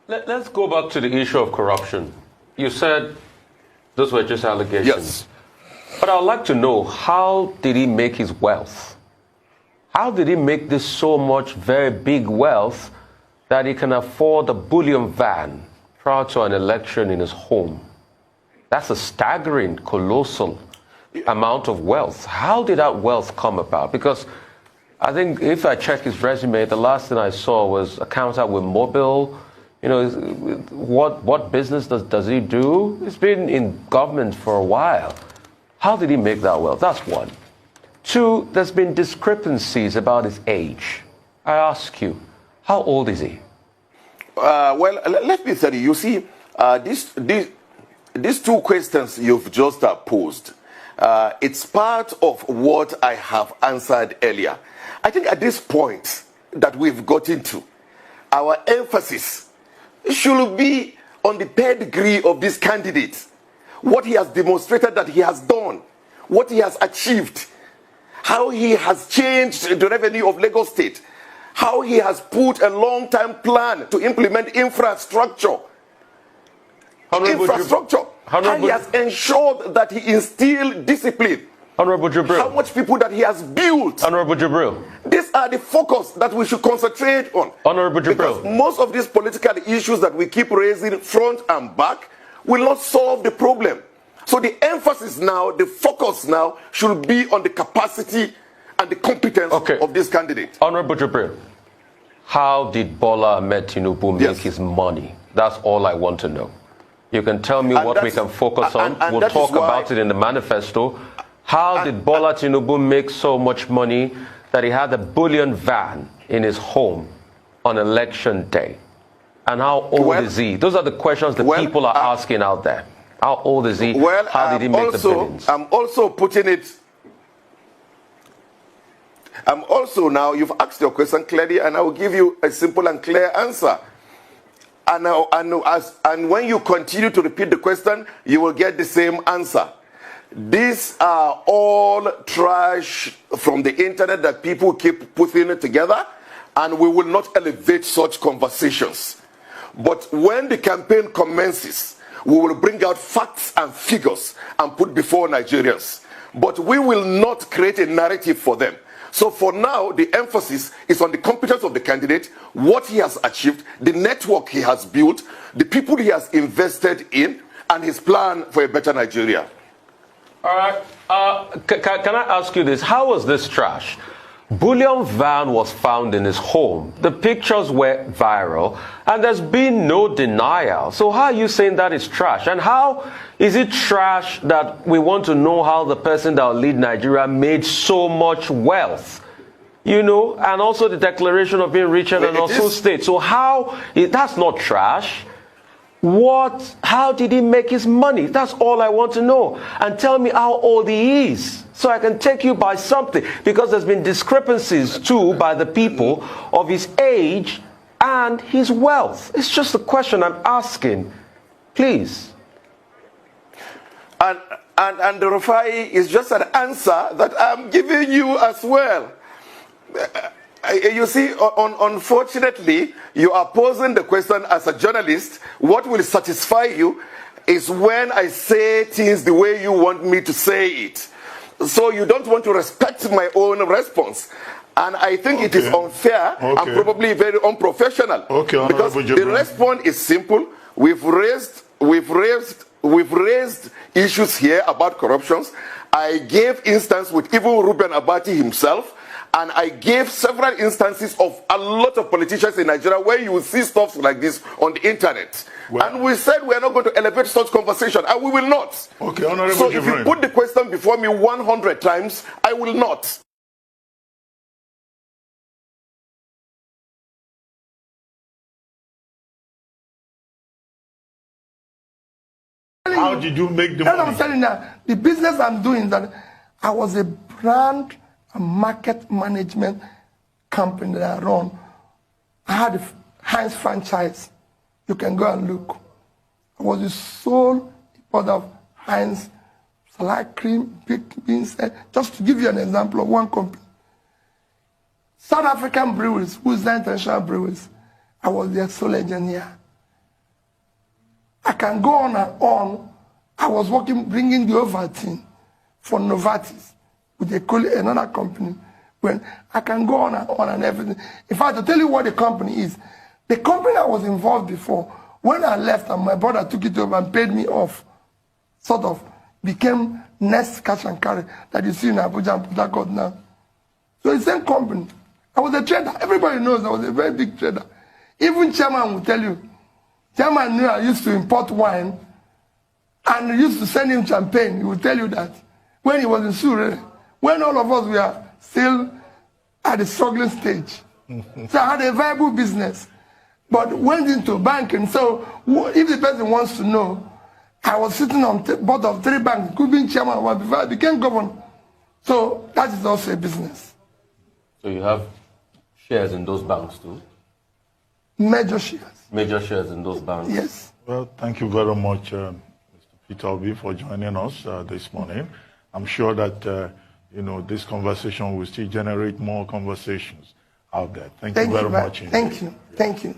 Let's go back to the issue of corruption. You said those were just allegations. Yes. But I'd like to know, how did he make his wealth? How did he make this so much very big wealth that he can afford a bullion van prior to an election in his home? That's a staggering, colossal amount of wealth. How did that wealth come about? Because I think if I check his resume, the last thing I saw was a counter with Mobile. You know, what business does he do? He's been in government for a while. How did he make that wealth? That's one. Two, there's been discrepancies about his age. I ask you, how old is he? Well, let me tell you, you see, these two questions you've just posed, it's part of what I have answered earlier. I think at this point that we've gotten to, our emphasis should be on the pedigree of this candidate, what he has demonstrated that he has done, what he has achieved, how he has changed the revenue of Lagos State, how he has put a long-term plan to implement infrastructure. How he has ensured that he instilled discipline. Honorable Jibril. How much people that he has built. Honorable Jibril. These are the focus that we should concentrate on. Honorable Jibril. Because most of these political issues that we keep raising front and back will not solve the problem. So the emphasis now, the focus now, should be on the capacity and the competence of this candidate. Honorable Jibril, how did Bola Ahmed TINUBU make his money? That's all I want to know. You can tell me what we can focus on. We'll talk about it in the manifesto. How did Bola TINUBU make so much money that he had a bullion van in his home on election day? And how old is he? Those are the questions the people are asking out there. How old is he? How did he make the billions? I'm also putting it... I'm also now, you've asked your question clearly, and I will give you a simple and clear answer. And when you continue to repeat the question, you will get the same answer. These are all trash from the internet that people keep putting together, and we will not elevate such conversations. But when the campaign commences, we will bring out facts and figures and put before Nigerians. But we will not create a narrative for them. So for now, the emphasis is on the competence of the candidate, what he has achieved, the network he has built, the people he has invested in, and his plan for a better Nigeria. All right. Can I ask you this? How was this trash? Bullion van was found in his home. The pictures were viral, and there's been no denial. So how are you saying that is trash? And how is it trash that we want to know how the person that will lead Nigeria made so much wealth? You know, and also the declaration of being rich and also state. So that's not trash. How did he make his money? That's all I want to know. And tell me how old he is, so I can take you by something. Because there's been discrepancies too by the people of his age and his wealth. It's just a question I'm asking. Please. And the Rufai is just an answer that I'm giving you as well. You see, unfortunately, you are posing the question as a journalist. What will satisfy you is when I say things the way you want me to say it. So you don't want to respect my own response. And I think it is unfair and probably very unprofessional. Because the response is simple. We've raised issues here about corruptions. I gave instance with even Ruben Abati himself. And I gave several instances of a lot of politicians in Nigeria where you will see stuff like this on the internet. And we said we are not going to elevate such conversation, and we will not. So if you put the question before me 100 times, I will not. How did you make the money? I'm telling you now, the business I'm doing, that I was a brand a market management company that I run. I had a Heinz franchise. You can go and look. I was the sole importer of Heinz salad cream, baked beans. Just to give you an example of one company. South African breweries, who's the international breweries, I was their sole engineer. I can go on and on. I was working, bringing the Ovaltine for Novartis with another company. When I can go on and everything. In fact, to tell you what the company is, the company I was involved before, when I left and my brother took it over and paid me off, sort of became Next Cash and Carry that you see in Abuja and Port Harcourt now. So the same company. I was a trader. Everybody knows I was a very big trader. Even chairman will tell you. Chairman knew I used to import wine and used to send him champagne. He will tell you that when he was in Surrey, when all of us were still at the struggling stage. So I had a viable business, but went into banking. So if the person wants to know, I was sitting on board of 3 banks, could be chairman one before I became governor. So that is also a business. So you have shares in those banks too? Major shares. Major shares in those banks? Yes. Well, thank you very much, Mr. Peter OBi, for joining us this morning. I'm sure that this conversation will still generate more conversations out there. Thank you very much. Thank you. Thank you.